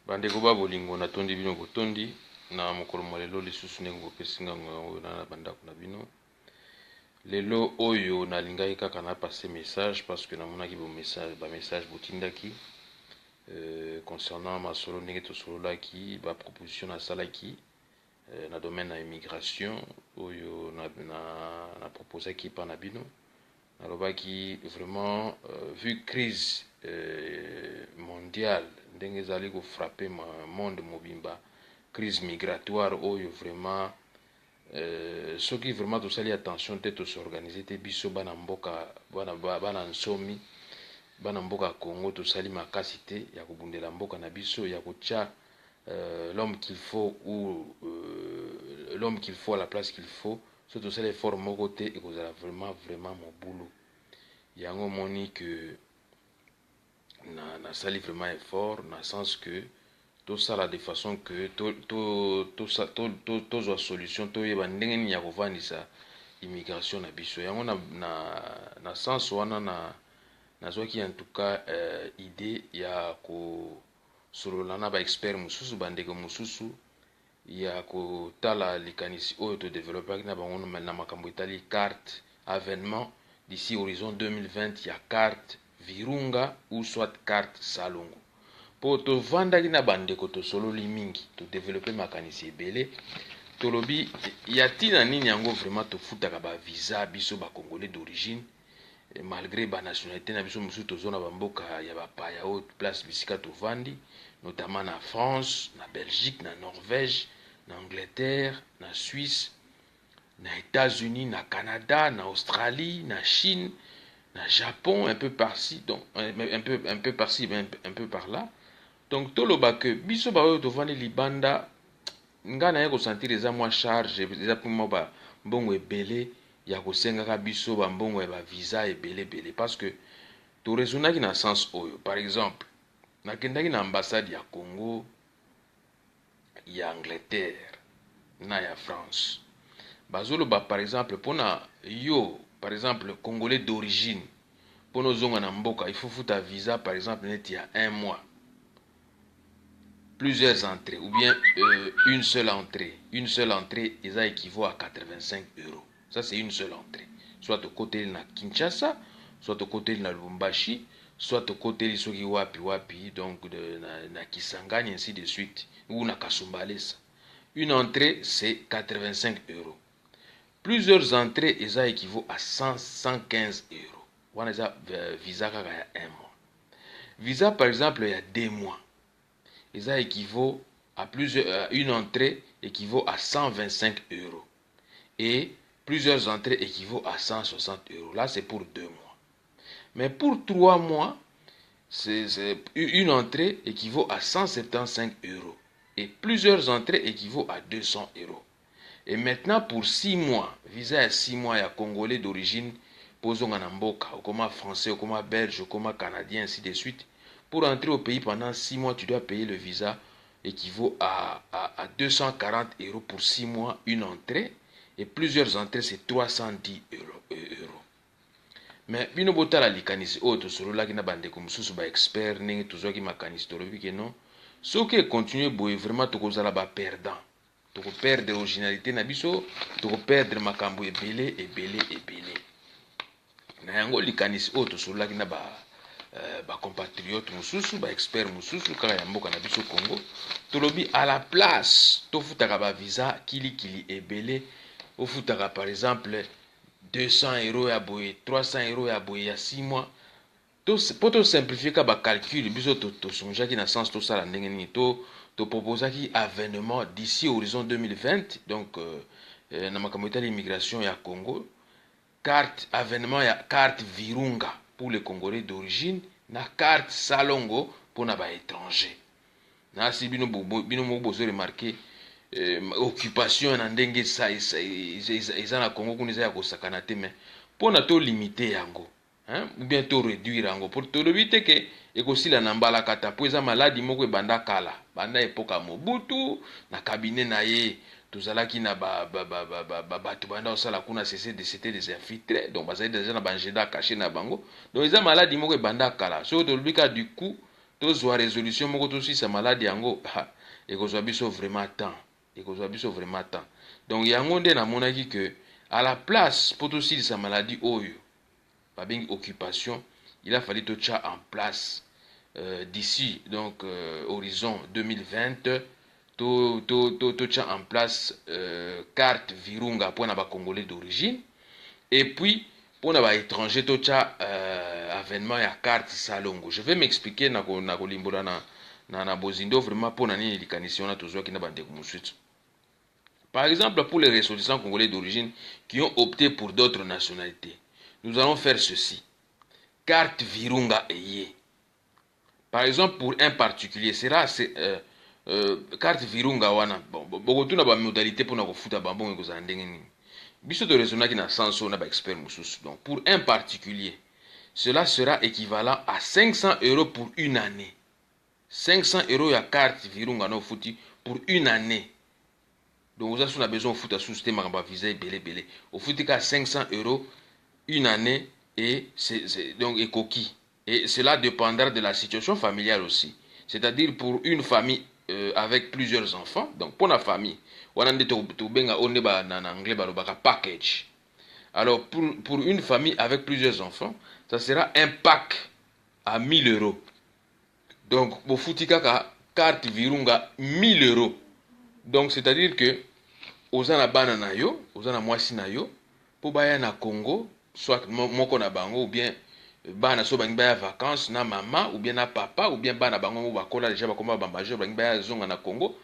Bandeko ba bolingo na tondi bino botondi na mokolo lelo lisusu ndenge bopesinga oyo na bandako na bino. Lelo oyo nalingaki kaka na passer message parce que namonaki ba message botindaki concernant masolo ndenge tosololaki ba proposition nasalaki na domaine na immigration oyo na proposaki pa na bino. Nalobaki vraiment vu crise mondiale ndenge ezali ko frapper monde mobimba, crise migratoire oyo vraiment soki vraiment tosali attention te tosorganiser te biso bana mboka bana nsomi bana mboka Congo tosali makasi te ya kobundela mboka na biso ya kotia l'homme qu'il faut ou l'homme qu'il faut à la place qu'il faut. So tosali effort moko te ekozala vraiment mobulu yango moni que na sali vraiment effort na sens que tout ça là de façon que tozwa solution toyeba ndenge nini ya kovandisa immigration na biso yango na sens wana nazwaki en tout cas idée ya kosolola na ba expert mosusu bandeko mosusu ya kotala likanisi oyo todevelopaki na bango na makambo etali carte avènement d'ici horizon 2020 ya carte Virunga ou soit carte Salongo. Pour to vandaki na bandeko to sololi mingi to développer makanisi ebele tolobi ya tina nini yango vraiment to futaka ba visa biso ba congolais d'origine malgré ba nationalité na biso musu tozo na bamboka ya bapaya o place bisika to vandi notamment na France, na Belgique, na Norvège, na Angleterre, na Suisse, na États-Unis, na Canada, na Australie, na Chine, na Japon, un peu par-ci, donc un peu par-ci, un peu par-là. Donc tout le bas que biso ba oyo to vandi libanda nga na yeko sentir eza moins charge eza pour moi ba mbongo ebele ya kosenga ka biso ba mbongo ya ba visa ebele parce que to raisonnaki na sens oyo. Par exemple, nakendaki na ambassade ya Congo, ya Angleterre, na ya France. Bazolo ba par exemple pona yo par exemple congolais d'origine pour nos zonga na mboka il faut foutre visa par exemple net il y a un mois, plusieurs entrées ou bien une seule entrée ça équivaut à 85 €. Ça c'est une seule entrée, soit au côté na Kinshasa, soit au côté na Lubumbashi, soit au côté soki wapi donc na Kisangani ainsi de suite ou na Kasumbalesa. Une entrée c'est 85 €. Plusieurs entrées, ça équivaut à 115 €. On a visa il y a un mois. Visa par exemple il y a 2 mois. Et ça équivaut à une entrée équivaut à 125 €. Et plusieurs entrées équivaut à 160 €. Là c'est pour 2 mois. Mais pour 3 mois, une entrée équivaut à 175 €. Et plusieurs entrées équivaut à 200 €. Et maintenant pour 6 mois, visa à 6 mois, il y a Congolais d'origine, posons en Mboka, ou comme Français, ou comme Belge, ou comme Canadien, ainsi de suite. Pour entrer au pays pendant 6 mois, tu dois payer le visa équivaut à 240 € pour 6 mois, une entrée. Et plusieurs entrées, c'est 310 €. Mais bino botala likanisi o to solo la kina bande ko mususu ba expert ningi tozo ki makanisi to lobi ke non. So que continuer boy vraiment to kozala ba perdant. To ko perdre originalité na biso, to ko perdre makambo ebele. Na yango likanisi o to solo la kina ba compatriote mususu ba expert mususu kala ya mboka na biso Congo. To lobi à la place to futaka ba visa kili ebele, o futaka par exemple 200 € ya boye, 300 € ya boye ya 6 mois. Pour to simplifier ka ba calcul biso to sonjaki na sens to sala ndenge nini to proposaki avènement d'ici horizon 2020 donc na makambo etali immigration ya Congo, carte avènement ya carte Virunga pour les Congolais d'origine na carte Salongo pour na ba étranger. Na si bino mo bozo remarquer occupation na ndenge eza na Congo kuna eza ya kosakana te mais pona to limiter yango ou bien to réduire yango pour to lobite ke ekosila na mbala kata po eza maladi moko ebanda kala banda epoka Mobutu na cabinet na ye tozalaki na bato banda osala kuna c'était des infiltrés donc bazali déjà na banjeda caché na bango donc eza maladi moko ebanda kala so to lobika du coup tozwa résolution moko tosisa maladi yango ekozwa biso vraiment temps, donc yango nde namonaki que à la place pour tosilisa maladie oyo babengi occupation, il a fallu totia en place d'ici donc horizon 2020 totia en place carte Virunga pour na ba congolais d'origine, et puis pour na ba étranger totia avènement ya carte Salongo. Je vais m'expliquer na kolimbola na bozindo vraiment pour na nini likanisi on a toujours qui na bande musutu. Par exemple, pour les ressortissants congolais d'origine qui ont opté pour d'autres nationalités, nous allons faire ceci. Carte Virunga Eye. Par exemple, pour un particulier, sera carte Virunga wana. Bon, tu n'as pas modalité pour nous foutre bambon et que ça ndenge. Biso de raisonner qui n'a sens on a expert moussous. Donc, pour un particulier, cela sera équivalent à 500 € pour une année. 500 € à carte Virunga no fouti pour une année. Donc, vous avez besoin de foutre sous système à visa belé. Au foutu qu'à 500 € une année et donc et coquille. Et cela dépendra de la situation familiale aussi. C'est-à-dire pour une famille avec plusieurs enfants, donc pour la famille, on a en anglais package. Alors pour une famille avec plusieurs enfants, ça sera un pack à 1000 €. Donc pour foutika carte Virunga 1000 €. Donc c'est-à-dire que ozana bana na yo, ozana mwasi na yo, pour baya na Congo, soit moko na bango ou bien bana so bangi baya vacances na maman ou bien na papa ou bien bana bango bakola déjà bakoma bambaje bangi baya zonga na Congo.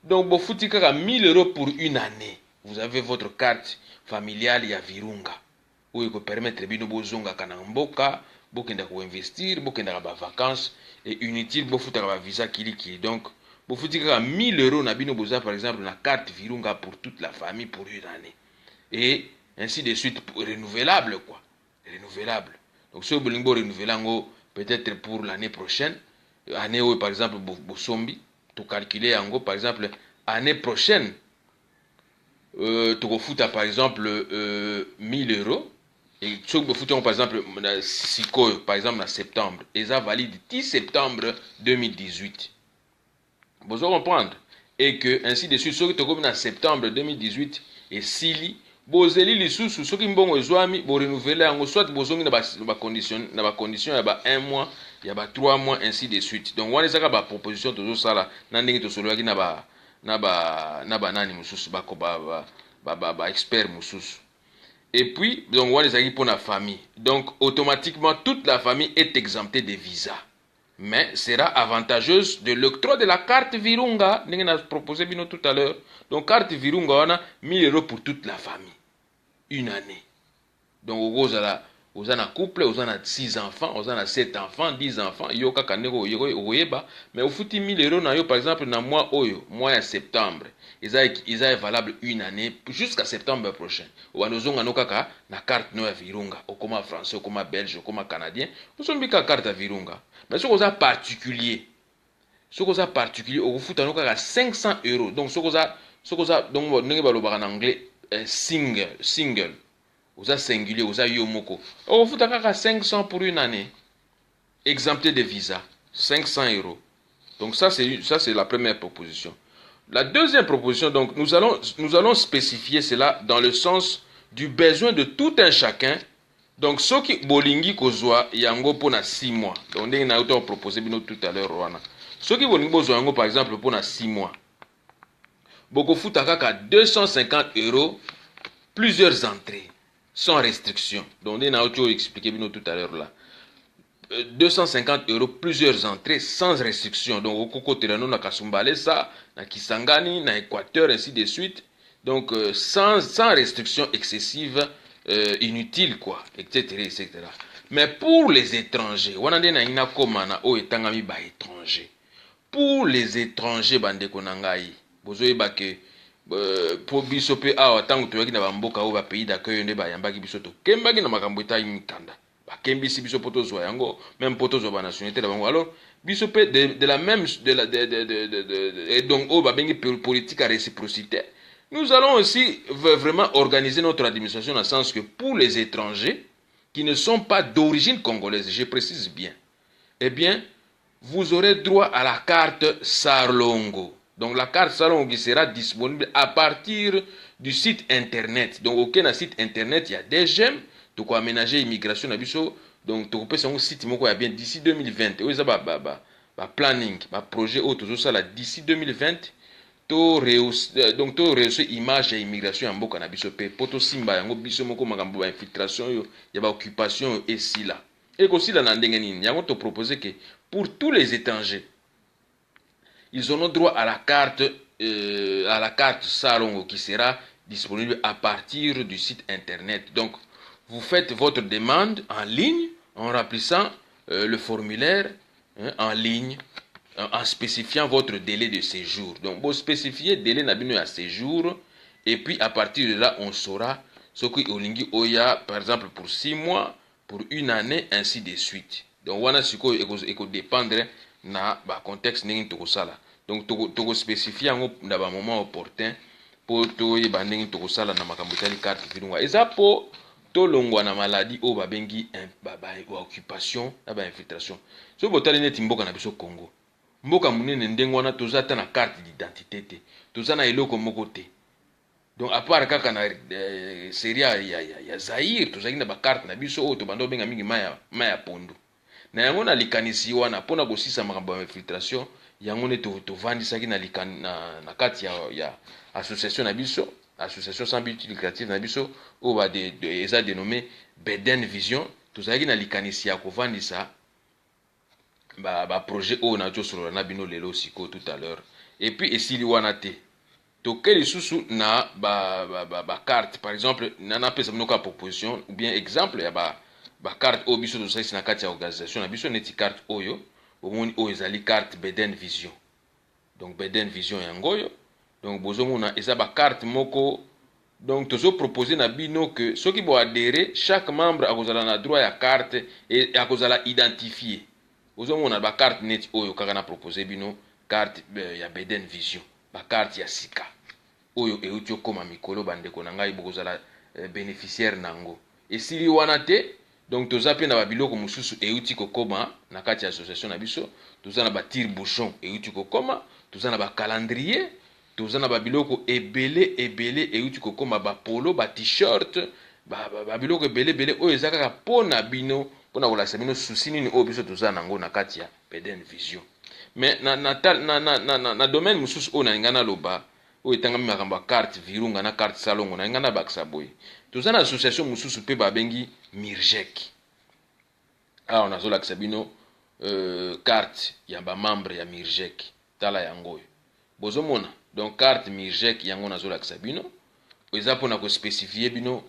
Donc bo futi kaka 1000 € pour une année. Vous avez votre carte familiale ya Virunga. Où il peut permettre bino bozonga kana mboka, bokenda ko investir, bokenda ba vacances et inutile bo futa ba visa kili. Donc bo futi kaka 1000 € na bino boza par exemple na carte Virunga pour toute la famille pour une année. Et ainsi de suite, renouvelable quoi. Renouvelable. Donc ce bolingo renouvelable peut-être pour l'année prochaine, année où par exemple Bosombi, tu calculer en par exemple année prochaine, tu refouta par exemple 1000 €. Et ce que vous par exemple Siko par exemple en septembre, et ça valide 10 septembre 2018. Vous allez comprendre. Et que ainsi de suite, ce que tu comme en septembre 2018 et Sili, bozeli lisusu soki mbongo ezwami bo renouveler yango soit bozongi na ba condition ya ba 1 mois ya ba 3 mois ainsi de suite. Donc wana ezaka ba proposition tozo sala na ndenge to solaki na ba nani mususu ba expert mususu. Et puis donc wana ezaki pour la famille. Donc automatiquement toute la famille est exemptée des visas. Mais sera avantageuse de l'octroi de la carte Virunga, ndenge na proposé bino tout à l'heure. Donc carte Virunga wana 1000 € pour toute la famille. Une année. Donc vous avez un couple, vous avez 6 enfants, vous avez 7 enfants, 10 enfants, yoka kaneko yoyeba, mais vous foutez 1000 € na yo par exemple na mois oyo, mois de septembre. Ils est valable une année jusqu'à septembre prochain. Ou anozonga no kaka na carte no ya Virunga, au comme français, au comme belge, au comme canadien, nous sommes bien carte à Virunga. Mais ce qu'on a particulier, vous foutez no kaka 500 €. Donc ce qu'on a donc n'engé en anglais single. Vous avez singulier, vous avez yomoko. Vous foutez kaka 500 pour une année. Exempté de visa, 500 €. Donc ça c'est la première proposition. La deuxième proposition, donc nous allons spécifier cela dans le sens du besoin de tout un chacun. Donc ceux qui bolingi kozwa yango pona 6 mois. Donc on a proposé tout à l'heure wana. Ceux qui bolingi kozwa yango par exemple pona 6 mois. Boko futa kaka 250 € plusieurs entrées sans restriction. Donc on a expliqué tout à l'heure là. 250 € plusieurs entrées sans restriction. Donc au Koko Terano na Kasumbale ça, na Kisangani, na Équateur ainsi de suite. Donc sans restriction excessive, inutile quoi, etc. Mais pour les étrangers, wana nde na ina koma na o etangami ba étranger. Pour les étrangers bande konangai, bozoyeba ke pour biso pe awa tango toyaki na bamboka o ba pays d'accueil nde ba yambaki biso to kembaki na makambo eta mikanda. Bakembisi biso poto zwa yango, même poto zwa ba nationalité na bango. Alors biso pe de la même et donc o ba bengi politique à réciprocité. Nous allons aussi vraiment organiser notre administration dans le sens que pour les étrangers qui ne sont pas d'origine congolaise, je précise bien, eh bien, vous aurez droit à la carte Salongo. Donc la carte Salongo qui sera disponible à partir du site internet. Donc aucun site internet, il y a des gemmes. Donc aménager immigration nabiso. Donc tu peux sur un site bien d'ici 2020. Oui, ça planning, projet autre ça là d'ici 2020. Donc to réussi image ya immigration en mboka na biso pe poto simba yango biso moko makambo ba infiltration yo ya ba occupation et si là et aussi là na ndenge nini yango to proposer que pour tous les étrangers ils auront droit à la carte Salongo qui sera disponible à partir du site internet. Donc vous faites votre demande en ligne en remplissant le formulaire en ligne en spécifiant votre délai de séjour. Donc, vous spécifiez délai de séjour et puis à partir de là, on saura ce qui est oya par exemple pour 6 mois, pour une année, ainsi de suite. Donc, on a ce qui dépendre na contexte n'engin toko sala. Donc, toko spécifier en na ba moment opportun pour to yeba n'engin toko sala na makambo tali carte virunga. Eza po to longwa na maladie o babengi occupation na ba infiltration. So botali neti mboka na biso Congo. Mboka munene ndenge wana toza ta na carte d'identité te toza na eloko moko te donc à part kaka na série ya Zaire tozaki na ba carte na biso oyo tobanda obenga mingi maya pondu na yango na likanisi wana mpona kosisa makambo ya infiltration yango nde tovandisaki na kati ya association na biso association sans but lucratif na biso oyo eza dénommé Beden Vision tozalaki na likanisi ya kovandisa projet o na josolo na bino lelo siko tout à l'heure et puis esili wana te tokeli susu na carte par exemple nana pesa bino ka proposition ou bien exemple ya carte o biso tosalisi na kati ya organisation na biso neti carte oyo omoni oyo ezali carte Beden Vision donc Beden Vision yango oyo donc bozomona eza carte moko donc tozo proposer na bino que soki bo adhérer chaque membre akozala na droit ya carte et akozala identifié ozomona ba carte net oyo kaka na proposer bino carte ya Beden Vision ba carte ya sika oyo euti okoma mikolo bandeko na ngai bokozala bénéficiaire nango esili wana te donc toza pe na ba biloko mususu euti kokoma na kati ya association na biso toza na ba tire bouchon euti kokoma toza na ba calendrier toza na ba biloko ebele euti kokoma ba polo ba t-shirt ba biloko ebele oyo ezaka kaka pona bino pona kolakisa bino susi nini oyo biso toza nango na kati ya Beden Vision mais na domaine mususu oyo nalinga naloba oyo etangami makambo ya carte virunga na carte Salongo nalinga nabakisa boye toza na association mususu mpe babengi Mirjek awa nazolakisa bino carte ya bamembre ya Mirjek tala yango oyo bozomona donc carte Mirjek yango nazolakisa bino eza mpona kospécifie bino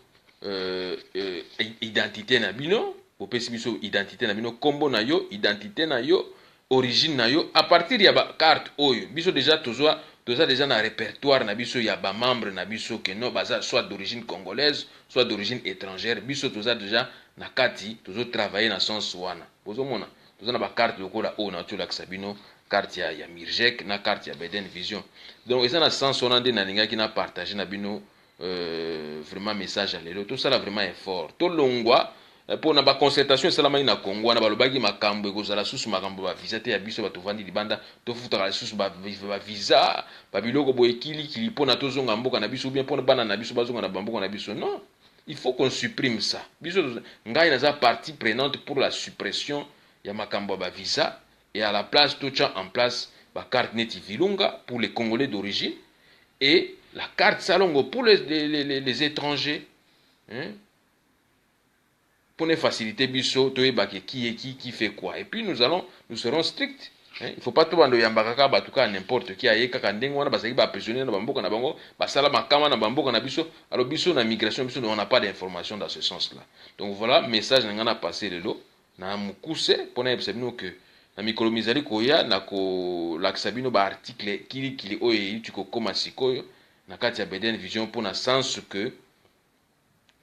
identité na bino opesi biso identité na bino kombo na yo identité na yo origine na yo à partir ya ba carte oyo biso déjà toza déjà na répertoire na biso ya ba membre na biso que no baza soit d'origine congolaise soit d'origine étrangère biso toza déjà na kati tozo travailler na sens wana bozomona toza na ba carte lokola oyo na tolakisa bino carte ya Mirjek na carte ya Beden Vision donc eza na sens wana nde nalingaki na partager na bino vraiment message ya lelo tosala vraiment effort tolongwa mpona baconcertation esalamaki na Congo wana balobaki makambo ekozala susu makambo bavisa te ya biso bato vandi libanda tofutaka lisusu bavisa babiloko boye kilikili mpona tozonga mboka na biso ou bien mpona bana na biso bazonga na bamboka na biso non il faut qu'on supprime ça biso ngai naza partie prenante pour la suppression ya makambo ya bavisa et à la place totia en place bacarte neti vilunga pour les Congolais d'origine et la carte Salongo pour les étrangers hein? Pour nous faciliter biso toyebake qui fait quoi et puis nous serons stricts hein? Il faut pas tout bando yambaka batuka n'importe qui aye kaka ndenge wana basaki ba prisonnier na bamboka na bango basala makama na bamboka na biso alors biso na migration biso on n'a pas d'information dans ce sens là donc voilà message ngana passer lelo na mukuse pona yebisabino que na mikolo mizali koya na ko lakisa bino ba article kili oyo tu ko koma sikoyo na kati ya Beden Vision pona sens que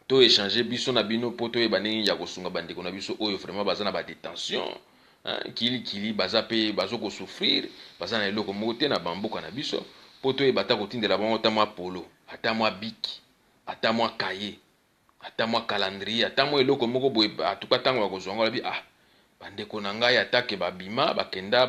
to échanger biso na bino poto e banengi ya kosunga bandeko na biso oyo vraiment baza na ba détention hein kili baza pe bazoko souffrir baza na eloko moko te na bamboka na biso poto e bata kotindela bango ata mwa polo ata mwa biki ata mwa cahier ata mwa calendrier ata mwa eloko moko boye atuka tango ya kozwanga bi bandeko na ngai atake babima bakenda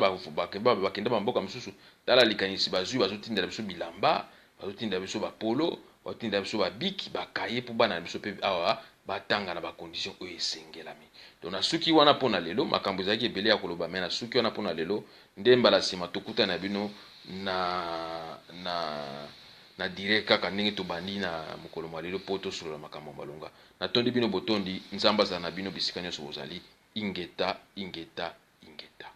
bamboka mosusu tala likanisi bazwi bazotindela biso bilamba bazotindela biso bapolo bazotindela biso babiki bakaye mpo bana na biso mpe awa batanga na bacondition oyo esengelami. Donc na suki wana mpona lelo makambo ezalaki ebele ya koloba me na suki wana mpona lelo nde mbala nsima tokuta na bino na direct kaka ndenge tobandi na mokolo mwa lelo mpo tosolola makambo malonga. Natondi bino botondi, nzambe azala na bino bisika nyonso bozali. Ingeta, ingeta, ingeta.